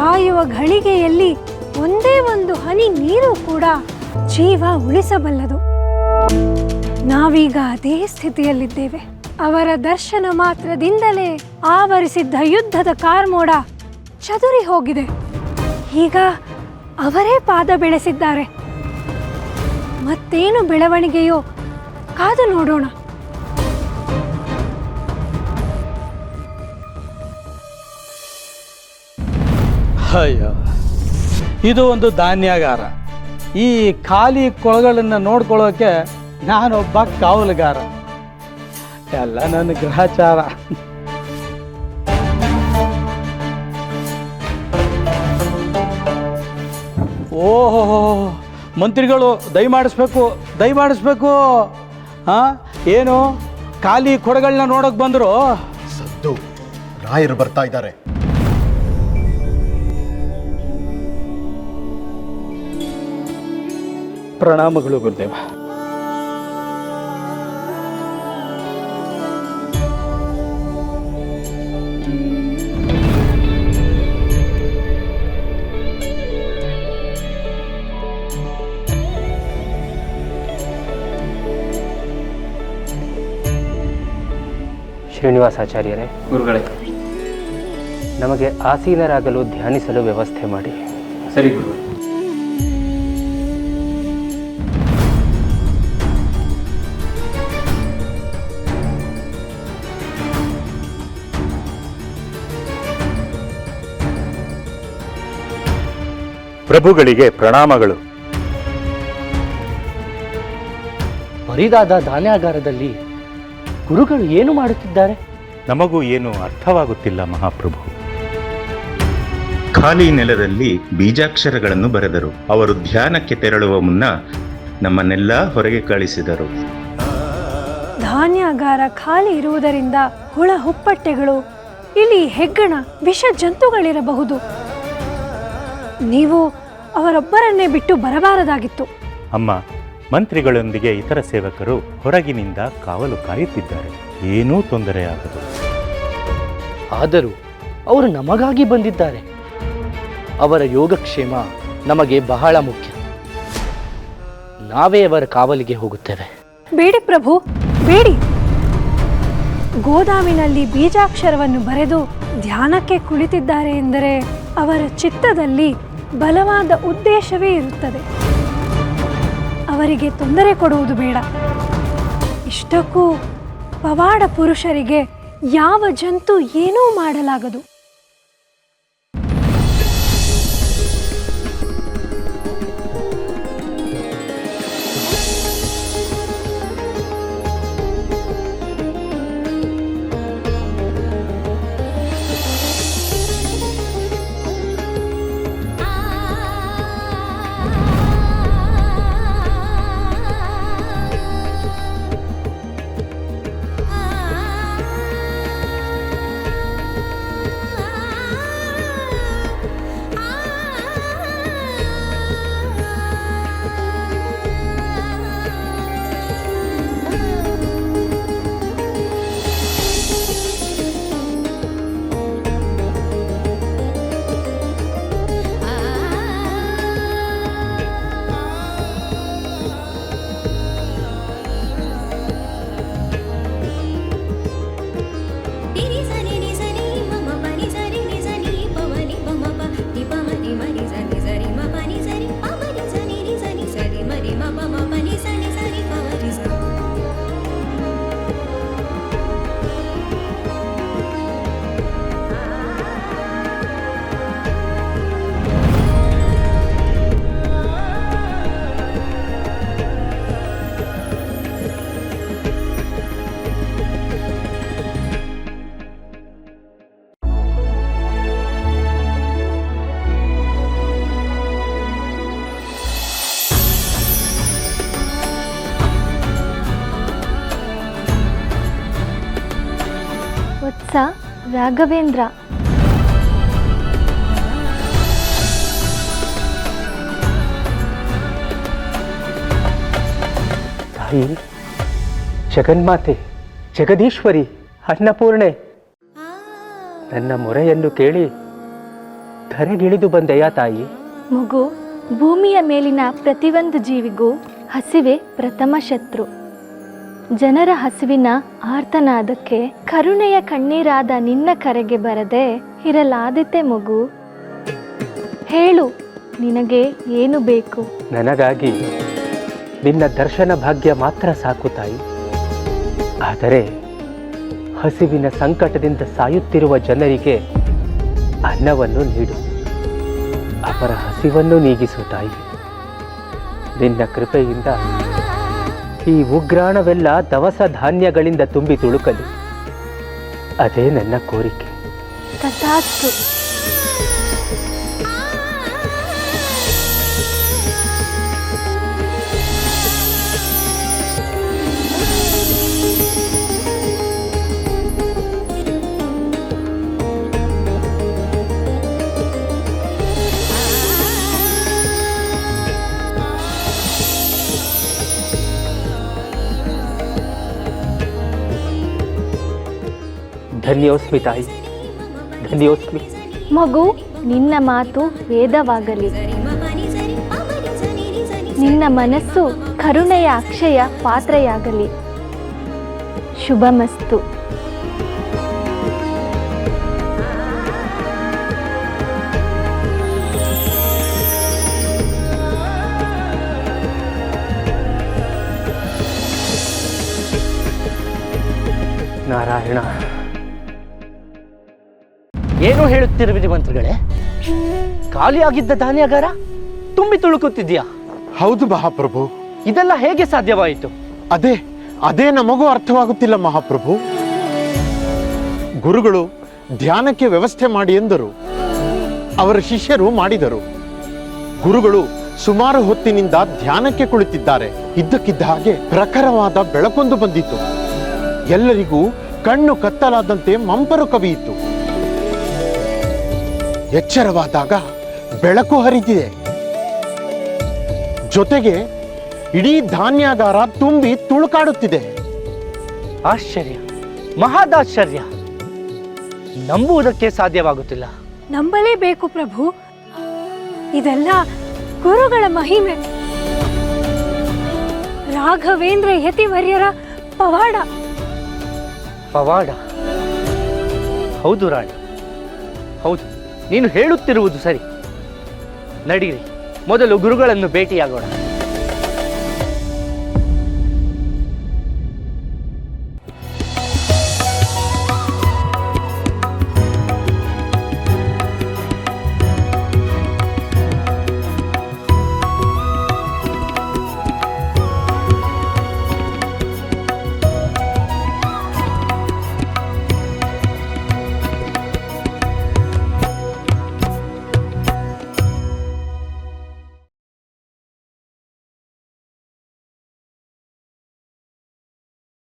ಸಾಯುವ ಘಳಿಗೆಯಲ್ಲಿ ಒಂದೇ ಒಂದು ಹನಿ ನೀರು ಕೂಡ ಜೀವ ಉಳಿಸಬಲ್ಲದು. ನಾವೀಗ ಅದೇ ಸ್ಥಿತಿಯಲ್ಲಿದ್ದೇವೆ. ಅವರ ದರ್ಶನ ಮಾತ್ರದಿಂದಲೇ ಆವರಿಸಿದ್ದ ಯುದ್ಧದ ಕಾರ್ಮೋಡ ಚದುರಿ ಹೋಗಿದೆ. ಈಗ ಅವರೇ ಪಾದ ಬೆಳೆಸಿದ್ದಾರೆ. ಮತ್ತೇನು ಬೆಳವಣಿಗೆಯೋ ಕಾದು ನೋಡೋಣ. ಅಯ್ಯೋ, ಇದು ಒಂದು ಧಾನ್ಯಾಗಾರ. ಈ ಖಾಲಿ ಕೊಳಗಳನ್ನು ನೋಡ್ಕೊಳ್ಳೋಕೆ ನಾನೊಬ್ಬ ಕಾವಲುಗಾರ. ಎಲ್ಲ ನನ್ನ ಗ್ರಹಚಾರ. ಓಹೋ, ಮಂತ್ರಿಗಳು ದಯಮಾಡಿಸ್ಬೇಕು. ಏನು ಖಾಲಿ ಕೊಡಗಳನ್ನ ನೋಡಕ್ ಬಂದ್ರು? ಸದ್ದು, ರಾಯರು ಬರ್ತಾ ಇದ್ದಾರೆ. ಪ್ರಣಾಮಗಳು ಗುರುದೇವ. ಶ್ರೀನಿವಾಸಾಚಾರ್ಯರೇ, ಗುರುಗಳೇ, ನಮಗೆ ಆಸೀನರಾಗಲು ಧ್ಯಾನಿಸಲು ವ್ಯವಸ್ಥೆ ಮಾಡಿ. ಸರಿ ಗುರು. ಪ್ರಭುಗಳಿಗೆ ಪ್ರಣಾಮಗಳು. ಬರಿದಾದ ಧಾನ್ಯಾಗಾರದಲ್ಲಿ ಗುರುಗಳು ಏನು ಮಾಡುತ್ತಿದ್ದಾರೆ? ನಮಗೂ ಏನು ಅರ್ಥವಾಗುತ್ತಿಲ್ಲ ಮಹಾಪ್ರಭು. ಖಾಲಿ ನೆಲದಲ್ಲಿ ಬೀಜಾಕ್ಷರಗಳನ್ನು ಬರೆದರು. ಅವರು ಧ್ಯಾನಕ್ಕೆ ತೆರಳುವ ಮುನ್ನ ನಮ್ಮನ್ನೆಲ್ಲ ಹೊರಗೆ ಕಳಿಸಿದರು. ಧಾನ್ಯಾಗಾರ ಖಾಲಿ ಇರುವುದರಿಂದ ಹುಳ ಹುಪ್ಪಟ್ಟೆಗಳು, ಇಲಿ, ಹೆಗ್ಗಣ, ವಿಷ ಜಂತುಗಳಿರಬಹುದು. ನೀವು ಅವರೊಬ್ಬರನ್ನೇ ಬಿಟ್ಟು ಬರಬಾರದಾಗಿತ್ತು. ಅಮ್ಮ, ಮಂತ್ರಿಗಳೊಂದಿಗೆ ಇತರ ಸೇವಕರು ಹೊರಗಿನಿಂದ ಕಾವಲು ಕಾಯುತ್ತಿದ್ದಾರೆ. ಏನೂ ತೊಂದರೆಯಾಗದು. ಆದರೂ ಅವರು ನಮಗಾಗಿ ಬಂದಿದ್ದಾರೆ. ಅವರ ಯೋಗಕ್ಷೇಮ ನಮಗೆ ಬಹಳ ಮುಖ್ಯ. ನಾವೇ ಅವರ ಕಾವಲಿಗೆ ಹೋಗುತ್ತೇವೆ. ಬೇಡಿ ಪ್ರಭು, ಬೇಡಿ. ಗೋದಾಮಿನಲ್ಲಿ ಬೀಜಾಕ್ಷರವನ್ನು ಬರೆದು ಧ್ಯಾನಕ್ಕೆ ಕುಳಿತಿದ್ದಾರೆ ಎಂದರೆ ಅವರ ಚಿತ್ತದಲ್ಲಿ ಬಲವಾದ ಉದ್ದೇಶವೇ ಇರುತ್ತದೆ. ಅವರಿಗೆ ತೊಂದರೆ ಕೊಡುವುದು ಬೇಡ. ಇಷ್ಟಕ್ಕೂ ಪವಾಡ ಪುರುಷರಿಗೆ ಯಾವ ಜಂತು ಏನೂ ಮಾಡಲಾಗದು. ವತ್ಸ, ರಾಘವೇಂದ್ರ. ತಾಯಿ, ಜಗನ್ಮಾತೆ, ಜಗದೀಶ್ವರಿ, ಅನ್ನಪೂರ್ಣೆ, ನನ್ನ ಮೊರೆಯನ್ನು ಕೇಳಿ ಧರೆಗಿಳಿದು ಬಂದೆಯಾ ತಾಯಿ? ಮಗು, ಭೂಮಿಯ ಮೇಲಿನ ಪ್ರತಿಯೊಂದು ಜೀವಿಗೂ ಹಸಿವೆ ಪ್ರಥಮ ಶತ್ರು. ಜನರ ಹಸಿವಿನ ಆರ್ತನಾದಕ್ಕೆ ಕರುಣೆಯ ಕಣ್ಣೀರಾದ ನಿನ್ನ ಕರೆಗೆ ಬರದೆ ಇರಲಾದೀತೆ ಮಗು. ಹೇಳು, ನಿನಗೆ ಏನು ಬೇಕು? ನನಗಾಗಿ ನಿನ್ನ ದರ್ಶನ ಭಾಗ್ಯ ಮಾತ್ರ ಸಾಕು ತಾಯಿ. ಆದರೆ ಹಸಿವಿನ ಸಂಕಟದಿಂದ ಸಾಯುತ್ತಿರುವ ಜನರಿಗೆ ಅನ್ನವನ್ನು ನೀಡು, ಅವರ ಹಸಿವನ್ನು ನೀಗಿಸು ತಾಯಿ. ನಿನ್ನ ಕೃಪೆಯಿಂದ ಈ ಉಗ್ರಾಣವೆಲ್ಲ ದವಸ ಧಾನ್ಯಗಳಿಂದ ತುಂಬಿ ತುಳುಕಲಿ, ಅದೇ ನನ್ನ ಕೋರಿಕೆ. ತಥಾಸ್ತು. ಧನ್ಯೋಸ್ಮಿ ತಾಯಿ, ಧನ್ಯೋಸ್ಮಿ. ಮಗು, ನಿನ್ನ ಮಾತು ವೇದವಾಗಲಿ, ನಿನ್ನ ಮನಸ್ಸು ಕರುಣೆಯ ಅಕ್ಷಯ ಪಾತ್ರೆಯಾಗಲಿ. ಶುಭಮಸ್ತು. ನಾರಾಯಣ. ಏನು ಹೇಳುತ್ತಿರುವಿರಿ ಮಂತ್ರಿಗಳೇ? ಖಾಲಿಯಾಗಿದ್ದ ಧಾನ್ಯಾಗಾರ ತುಂಬಿ ತುಳುಕುತ್ತಿದೆಯಾ? ಹೌದು ಮಹಾಪ್ರಭು. ಇದೆಲ್ಲ ಹೇಗೆ ಸಾಧ್ಯವಾಯಿತು? ಅದೇ ನಮಗೂ ಅರ್ಥವಾಗುತ್ತಿಲ್ಲ ಮಹಾಪ್ರಭು. ಗುರುಗಳು ಧ್ಯಾನಕ್ಕೆ ವ್ಯವಸ್ಥೆ ಮಾಡಿ ಎಂದರು, ಅವರ ಶಿಷ್ಯರು ಮಾಡಿದರು. ಗುರುಗಳು ಸುಮಾರು ಹೊತ್ತಿನಿಂದ ಧ್ಯಾನಕ್ಕೆ ಕುಳಿತಿದ್ದಾರೆ. ಇದ್ದಕ್ಕಿದ್ದ ಹಾಗೆ ಪ್ರಖರವಾದ ಬೆಳಕೊಂದು ಬಂದಿತು. ಎಲ್ಲರಿಗೂ ಕಣ್ಣು ಕತ್ತಲಾದಂತೆ ಮಂಪರು ಕವಿಯಿತು. ಎಚ್ಚರವಾದಾಗ ಬೆಳಕು ಹರಿದಿದೆ. ಜೊತೆಗೆ ಇಡೀ ಧಾನ್ಯಾಗಾರ ತುಂಬಿ ತುಳುಕಾಡುತ್ತಿದೆ. ಆಶ್ಚರ್ಯ, ಮಹಾದಾಶ್ಚರ್ಯ. ನಂಬುವುದಕ್ಕೆ ಸಾಧ್ಯವಾಗುತ್ತಿಲ್ಲ. ನಂಬಲೇಬೇಕು ಪ್ರಭು, ಇದೆಲ್ಲ ಗುರುಗಳ ಮಹಿಮೆ. ರಾಘವೇಂದ್ರ ಯತಿವರ್ಯರ ಪವಾಡ. ಪವಾಡ? ಹೌದು ರಾಣಿ, ಹೌದು. ನೀನು ಹೇಳುತ್ತಿರುವುದು ಸರಿ. ನಡೀರಿ, ಮೊದಲು ಗುರುಗಳನ್ನು ಭೇಟಿಯಾಗೋಣ.